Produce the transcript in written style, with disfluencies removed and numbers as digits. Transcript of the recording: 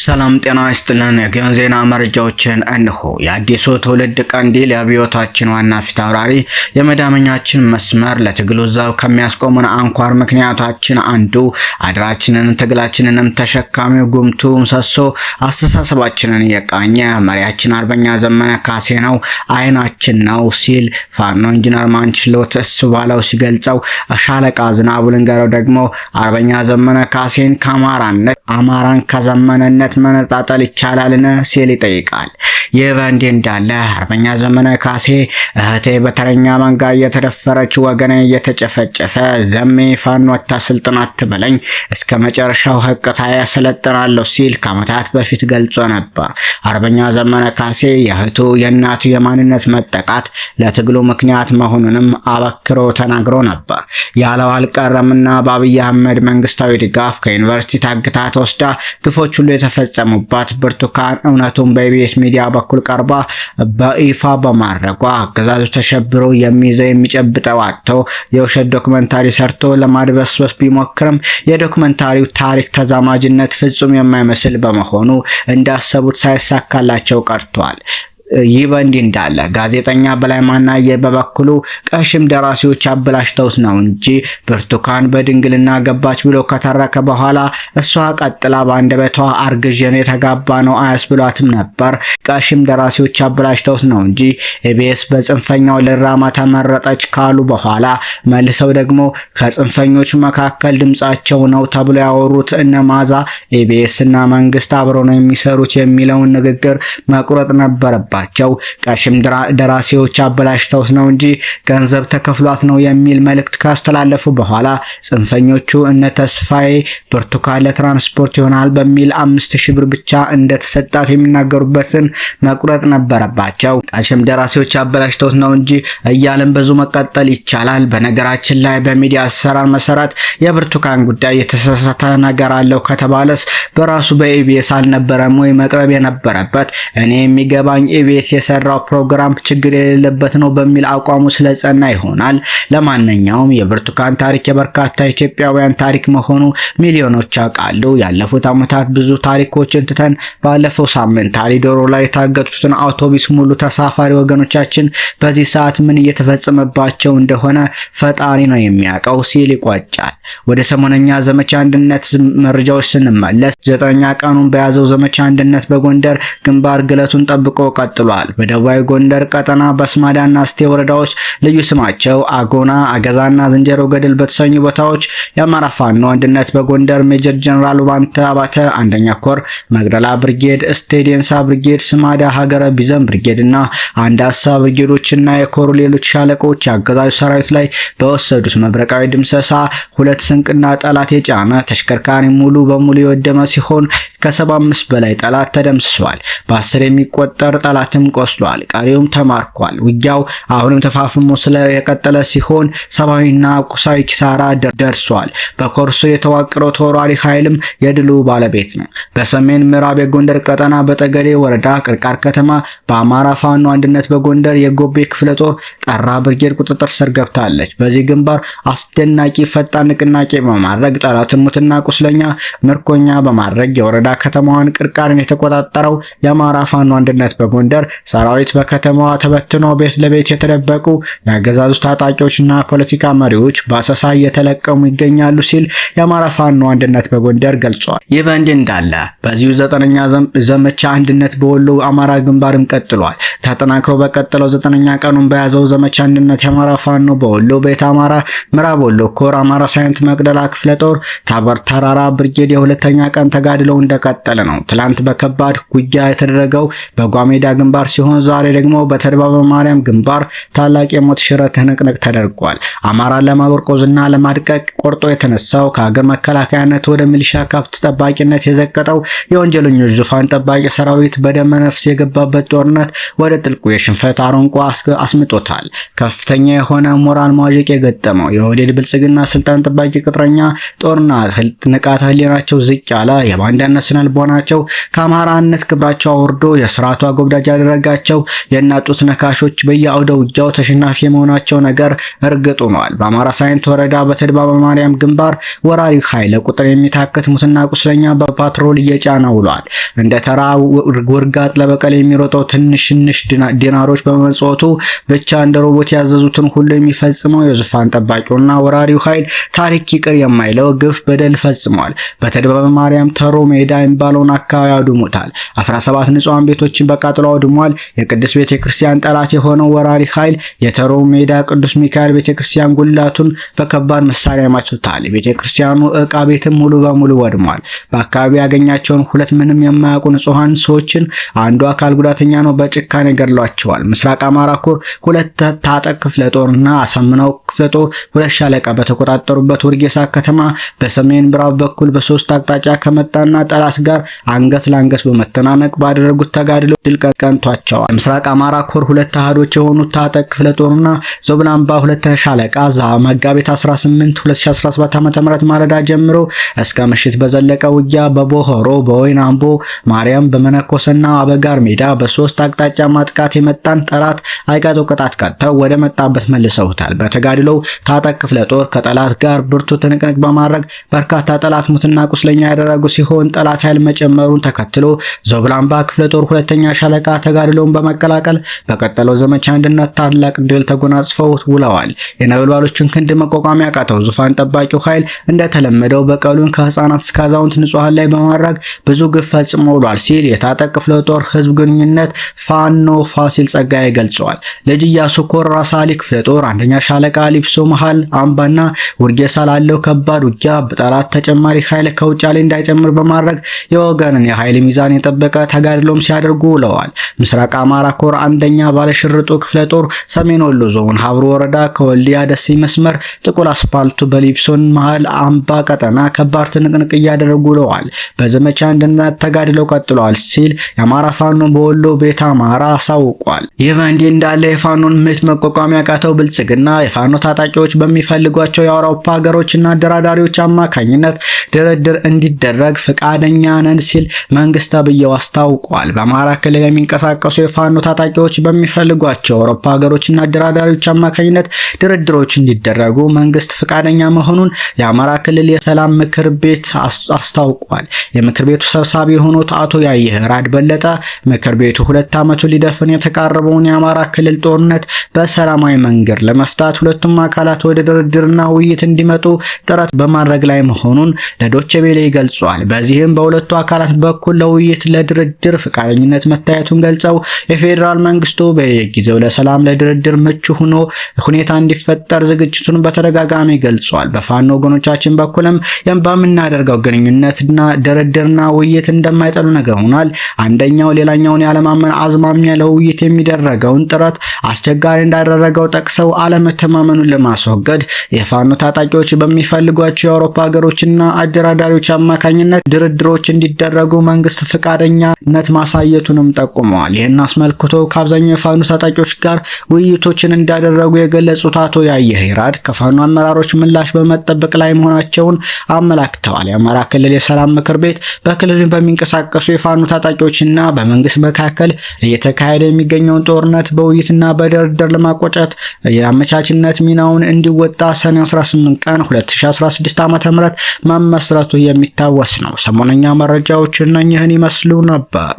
ሰላም ጤና ይስጥልን። የጊዮን ዜና መረጃዎችን እንሆ። የአዲሱ ትውልድ ቀንዲል የአብዮታችን ዋና ፊት አውራሪ የመዳመኛችን መስመር ለትግሉ ዛው ከሚያስቆመን አንኳር ምክንያታችን አንዱ አድራችንን ትግላችንንም ተሸካሚው ጉምቱ ምሰሶ አስተሳሰባችንን የቃኘ መሪያችን አርበኛ ዘመነ ካሴ ነው፣ አይናችን ነው ሲል ፋኖ ኢንጂነር ማንችሎት እሱ ባለው ሲገልጸው፣ ሻለቃ ዝናቡ ልንገረው ደግሞ አርበኛ ዘመነ ካሴን ከአማራነት አማራን ከዘመነነት መነጣጠል ይቻላልን ሲል ይጠይቃል። ይህ በእንዲህ እንዳለ አርበኛ ዘመነ ካሴ እህቴ በተረኛ መንጋ እየተደፈረች ወገኔ እየተጨፈጨፈ ዘሜ ፋኖ አታስልጥን አትበለኝ እስከ መጨረሻው ህቅታ ያሰለጥናለሁ ሲል ከዓመታት በፊት ገልጾ ነበር። አርበኛ ዘመነ ካሴ የእህቱ የእናቱ የማንነት መጠቃት ለትግሉ ምክንያት መሆኑንም አበክሮ ተናግሮ ነበር። ያለው አልቀረምና በአብይ አህመድ መንግስታዊ ድጋፍ ከዩኒቨርሲቲ ታግታ ተወስዳ ግፎች ሁሉ የተፈጸሙባት ብርቱካን እውነቱን በኢቢኤስ ሚዲያ በኩል ቀርባ በይፋ በማድረጓ አገዛዙ ተሸብሮ የሚይዘው የሚጨብጠው አጥቶ የውሸት ዶክመንታሪ ሰርቶ ለማድበስበስ ቢሞክርም የዶክመንታሪው ታሪክ ተዛማጅነት ፍጹም የማይመስል በመሆኑ እንዳሰቡት ሳይሳካላቸው ቀርቷል። ይህ በእንዲህ እንዳለ ጋዜጠኛ በላይ ማናየ በበኩሉ ቀሽም ደራሲዎች አበላሽተውት ነው እንጂ ብርቱካን በድንግልና ገባች ብሎ ከተረከ በኋላ እሷ ቀጥላ በአንደበቷ አርግዤን የተጋባ ነው አያስብሏትም ነበር። ቀሽም ደራሲዎች አበላሽተውት ነው እንጂ ኢቢኤስ በጽንፈኛው ልራማ ተመረጠች ካሉ በኋላ መልሰው ደግሞ ከጽንፈኞች መካከል ድምጻቸው ነው ተብሎ ያወሩት እነማዛ ኢቢኤስ እና መንግስት አብረው ነው የሚሰሩት የሚለውን ንግግር መቁረጥ ነበረባቸው። ቀሽም ደራሲዎች አበላሽተውት ነው እንጂ ገንዘብ ተከፍሏት ነው የሚል መልእክት ካስተላለፉ በኋላ ጽንፈኞቹ እነ ተስፋዬ ብርቱካን ለትራንስፖርት ይሆናል በሚል 5000 ብር ብቻ እንደተሰጣት የሚናገሩበትን መቁረጥ ነበረባቸው። ቀሽም ደራሲዎች አበላሽተውት ነው እንጂ እያልን ብዙ መቀጠል ይቻላል። በነገራችን ላይ በሚዲያ አሰራር መሰረት የብርቱካን ጉዳይ የተሳሳተ ነገር አለው ከተባለስ በራሱ በኢቢኤስ አልነበረም ወይ መቅረብ የነበረበት? እኔ የሚገባኝ ኢቢኤስ የሰራው ፕሮግራም ችግር የሌለበት ነው በሚል አቋሙ ስለጸና ይሆናል። ለማንኛውም የብርቱካን ታሪክ የበርካታ ኢትዮጵያውያን ታሪክ መሆኑ ሚሊዮኖች ያውቃሉ። ያለፉት ዓመታት ብዙ ታሪኮችን ትተን ባለፈው ሳምንት አሊዶሮ ላይ የታገቱትን አውቶቡስ ሙሉ ተሳፋሪ ወገኖቻችን በዚህ ሰዓት ምን እየተፈጸመባቸው እንደሆነ ፈጣሪ ነው የሚያውቀው ሲል ይቋጫል። ወደ ሰሞነኛ ዘመቻ አንድነት መረጃዎች ስንመለስ 9ኛ ቀኑን በያዘው ዘመቻ አንድነት በጎንደር ግንባር ግለቱን ጠብቆ ቀጥሏል። በደቡባዊ ጎንደር ቀጠና በስማዳና እስቴ ወረዳዎች ልዩ ስማቸው አጎና፣ አገዛና ዝንጀሮ ገደል በተሰኙ ቦታዎች የአማራ ፋኖ አንድነት በጎንደር ሜጀር ጀነራል ባንተ አባተ አንደኛ ኮር መግደላ ብርጌድ፣ ስቴዲየንሳ ብርጌድ፣ ስማዳ ሀገረ ቢዘን ብርጌድ እና አንዳሳ ብርጌዶችና የኮሩ ሌሎች ሻለቆች አገዛዙ ሰራዊት ላይ በወሰዱት መብረቃዊ ድምሰሳ ሁለት ስንቅና ጠላት የጫነ ተሽከርካሪ ሙሉ በሙሉ የወደመ ሲሆን ከ75 በላይ ጠላት ተደምስሷል። በ10 የሚቆጠር ጠላትም ቆስሏል። ቀሪውም ተማርኳል። ውጊያው አሁንም ተፋፍሞ ስለየቀጠለ ሲሆን ሰብአዊና ቁሳዊ ኪሳራ ደርሷል። በኮርሶ የተዋቀረው ተወራሪ ኃይልም የድሉ ባለቤት ነው። በሰሜን ምዕራብ የጎንደር ቀጠና በጠገዴ ወረዳ ቅርቃር ከተማ በአማራ ፋኖ አንድነት በጎንደር የጎቤ ክፍለ ጦር ጠራ ብርጌድ ቁጥጥር ስር ገብታለች። በዚህ ግንባር አስደናቂ ፈጣን ንቅናቄ በማድረግ ጠላትን ሙትና ቁስለኛ ምርኮኛ በማድረግ የወረዳ ከተማዋን ቅርቃርን የተቆጣጠረው የአማራ ፋኖ አንድነት በጎንደር ሰራዊት በከተማዋ ተበትኖ ቤት ለቤት የተደበቁ የአገዛዙ ታጣቂዎችና ፖለቲካ መሪዎች በአሰሳ እየተለቀሙ ይገኛሉ ሲል የአማራ ፋኖ አንድነት በጎንደር ገልጿል። ይህ በእንዲህ እንዳለ በዚሁ 9ኛ ዘመቻ አንድነት በወሎ አማራ ግንባርም ቀጥሏል። ተጠናክሮ በቀጠለው 9ኛ ቀኑን በያዘው ዘመቻ አንድነት የአማራ ፋኖ በወሎ ቤት አማራ ምዕራብ ወሎ ኮር አማራ ሳይንት መቅደላ ክፍለ ጦር ታቦር ተራራ ብርጌድ የሁለተኛ ቀን ተጋድለው እንደቀጠለ ነው። ትላንት በከባድ ውጊያ የተደረገው በጓሜዳ ግንባር ሲሆን ዛሬ ደግሞ በተድባበ ማርያም ግንባር ታላቅ የሞት ሽረት ትንቅንቅ ተደርጓል። አማራን ለማቆርቆዝና ለማድቀቅ ቆርጦ የተነሳው ከሀገር መከላከያነት ወደ ሚሊሻ ከብት ጠባቂነት የዘቀጠው የወንጀለኞች ዙፋን ጠባቂ ሰራዊት በደመ ነፍስ የገባበት ጦርነት ወደ ጥልቁ የሽንፈት አረንቋ አስምጦታል። ከፍተኛ የሆነ ሞራል ማወቅ የገጠመው የወዴድ ብልጽግና ስልጣን ጠባቂ ቅጥረኛ ጦርና ንቃተ ህሊናቸው ዝቅ ያለ የባንዳነት ስነልቦናቸው ከአማራነት ክብራቸው አውርዶ የስርዓቱ አጎብዳጅ ያደረጋቸው የናጡት ነካሾች በየአውደ ውጊያው ተሸናፊ የመሆናቸው ነገር እርግጥ ሆኗል። በአማራ ሳይንት ወረዳ በተድባበ ማርያም ግንባር ወራሪ ኃይል ቁጥር የሚታከት ሙትና ቁስለኛ በፓትሮል እየጫነ ውሏል። እንደ ተራ ውርጋጥ ለበቀል የሚሮጠው ትንሽ ዲናሮች በመጽወቱ ብቻ እንደ ሮቦት ያዘዙትን ሁሉ የሚፈጽመው የዙፋን ጠባቂውና ወራሪው ኃይል ታሪክ ይቅር የማይለው ግፍ በደል ፈጽሟል። በተድባበ ማርያም ተሮ ሜዳ የሚባለውን አካባቢ አውድሞታል። 17 ንጹሃን ቤቶችን በቃጥሎ አውድሟል። የቅዱስ ቤተክርስቲያን ጠላት የሆነው ወራሪ ኃይል የተሮ ሜዳ ቅዱስ ሚካኤል ቤተክርስቲያን ጉልላቱን በከባድ መሳሪያ ማጥቶታል። የቤተክርስቲያኑ ዕቃ ቤትም ሙሉ በሙሉ ወድሟል። በአካባቢ ያገኛቸውን ሁለት ምንም የማያውቁ ንጹሃን ሰዎችን አንዱ አካል ጉዳተኛ ነው በጭካኔ ገድሏቸዋል። ምስራቅ አማራ ኮር ሁለት ታጠቅ ክፍለ ጦርና አሳምነው ክፍለ ጦር ሁለት ሻለቃ በተቆጣጠሩበት ወርጌሳ ከተማ በሰሜን ምዕራብ በኩል በሶስት አቅጣጫ ከመጣና ጠላት ጋር አንገት ለአንገት በመተናነቅ ባደረጉት ተጋድሎ ድል ቀንቷቸዋል። ምስራቅ አማራ ኮር ሁለት አሃዶች የሆኑት ታጠቅ ክፍለ ጦርና ዞብላምባ ሁለት ሻለቃ መጋቢት 18 2017 ዓ.ም ማለዳ ጀምሮ እስከ ምሽት በዘለቀ ውጊያ በቦሆሮ በወይን አምቦ ማርያም በመነኮስና አበጋር ሜዳ በሶስት አቅጣጫ ማጥቃት የመጣን ጠላት አይቀጡ ቅጣት ቀጥተው ወደ መጣበት መልሰውታል። በተጋድሎው ታጠቅ ክፍለ ጦር ከጠላት ጋር ብርቱ ትንቅንቅ በማድረግ በርካታ ጠላት ሙትና ቁስለኛ ያደረጉ ሲሆን ጠላት ኃይል መጨመሩን ተከትሎ ዞብላምባ ክፍለ ጦር ሁለተኛ ሻለቃ ተጋድሎውን በመቀላቀል በቀጠለው ዘመቻ አንድነት ታላቅ ድል ተጎናጽፈው ውለዋል። የነበልባሎችን ክንድ መቋቋም ያቃተው ዙፋን ጠባቂው ኃይል እንደተለመደው በቀሉን ከህፃናት እስከ አዛውንት ንጹሃን ላይ በማድረግ ብዙ ግፍ ፈጽሞ ውሏል ሲል የታጠቅ ክፍለ ጦር ህዝብ ግንኙነት ፋኖ ፋሲል ጸጋዬ ገልጿል። ልጅ ኢያሱ ኮር ራሳሊ ክፍለ ጦር አንደኛ ሻለቃ ሊብሶ መሃል አምባና ውርጌሳ ላለው ከባድ ውጊያ በጠላት ተጨማሪ ኃይል ከውጫሌ እንዳይጨምር በማድረግ የወገንን የኃይል ሚዛን የጠበቀ ተጋድሎም ሲያደርጉ ውለዋል። ምስራቅ አማራ ኮር አንደኛ ባለሽርጡ ክፍለ ጦር ሰሜን ወሎ ዞን ሀብሩ ወረዳ ከወልዲያ ደሴ መስመር ጥቁር አስፓልቱ በሊብሶን መሃል አምባ ቀጠና ከባድ ትንቅንቅ እያደረጉ ውለዋል። በዘመቻ አንድነት ተጋድለው ቀጥለዋል ሲል የአማራ ፋኖ በወሎ ቤተ አማራ አሳውቋል። ይህ በእንዲህ እንዳለ የፋኖን ምት መቋቋም ያቃተው ብልጽግና የፋኖ ታጣቂዎች በሚፈልጓቸው የአውሮፓ ሀገሮችና አደራዳሪዎች አማካኝነት ድርድር እንዲደረግ ፈቃደኛ ነን ሲል መንግስት ተብዬው አስታውቋል። በአማራ ክልል የሚንቀሳቀሱ የፋኖ ታጣቂዎች በሚፈልጓቸው የአውሮፓ ሀገሮችና አደራዳሪዎች አማካኝነት ድርድሮች እንዲደረጉ መንግስት ፈቃደኛ መሆኑን የአማራ ክልል የሰላም ምክር ቤት አስታውቋል። የምክር ቤቱ ሰብሳቢ የሆኑት አቶ ያየህራድ በለጠ ምክር ቤቱ 2 ዓመቱ ሊደፍን የተቃረበውን የአማራ ክልል ጦርነት በሰላማዊ መንገድ ለመፍታት ሁለቱም አካላት ወደ ድርድርና ውይይት እንዲመጡ ጥረት በማድረግ ላይ መሆኑን ለዶቼ ቬለ ገልጿል። በዚህም በሁለቱ አካላት በኩል ለውይይት ለድርድር ፈቃደኝነት መታየቱን ገልጸው የፌዴራል መንግስቱ በየጊዜው ለሰላም ለድርድር ምቹ ሁኔታ እንዲፈጠር ዝግጅቱን በተደጋጋሚ ገልጿል። በፋኖ ወገኖቻችን በኩልም በምናደርገው ግንኙነትና ድርድርና ውይይት እንደማይጠሉ ነግረውናል። አንደኛው ሌላኛውን ያለማመን አዝማሚያ ለውይይት የሚደረገውን ጥረት አስቸጋሪ እንዳደረገው ጠቅሰው አለመተማመኑን ለማስወገድ የፋኖ ታጣቂዎች በሚፈልጓቸው የአውሮፓ ሀገሮችና አደራዳሪዎች አማካኝነት ድርድሮች እንዲደረጉ መንግስት ፈቃደኛነት ማሳየቱንም ጠቁመዋል። ይህን አስመልክቶ ከአብዛኛው የፋኖ ታጣቂዎች ጋር ውይይቶችን እንዳደረጉ የገለጹት አቶ ያየህራድ ከፋኖ አመራሮች ምላሽ በመጠበቅ ላይ መሆናቸውን አመላክተዋል። የአማራ ክልል የሰላም ምክር ቤት በክልሉ በሚንቀሳቀሱ የፋኖ ታጣቂዎችና በመንግስት መካከል እየተካሄደ የሚገኘውን ጦርነት በውይይትና በድርድር ለማቋጨት የአመቻችነት ሚናውን እንዲወጣ ሰኔ 18 ቀን 2016 ዓ.ም መመስረቱ የሚታወስ ነው። ሰሞነኛ መረጃዎች እነኚህን ይመስሉ ነበር።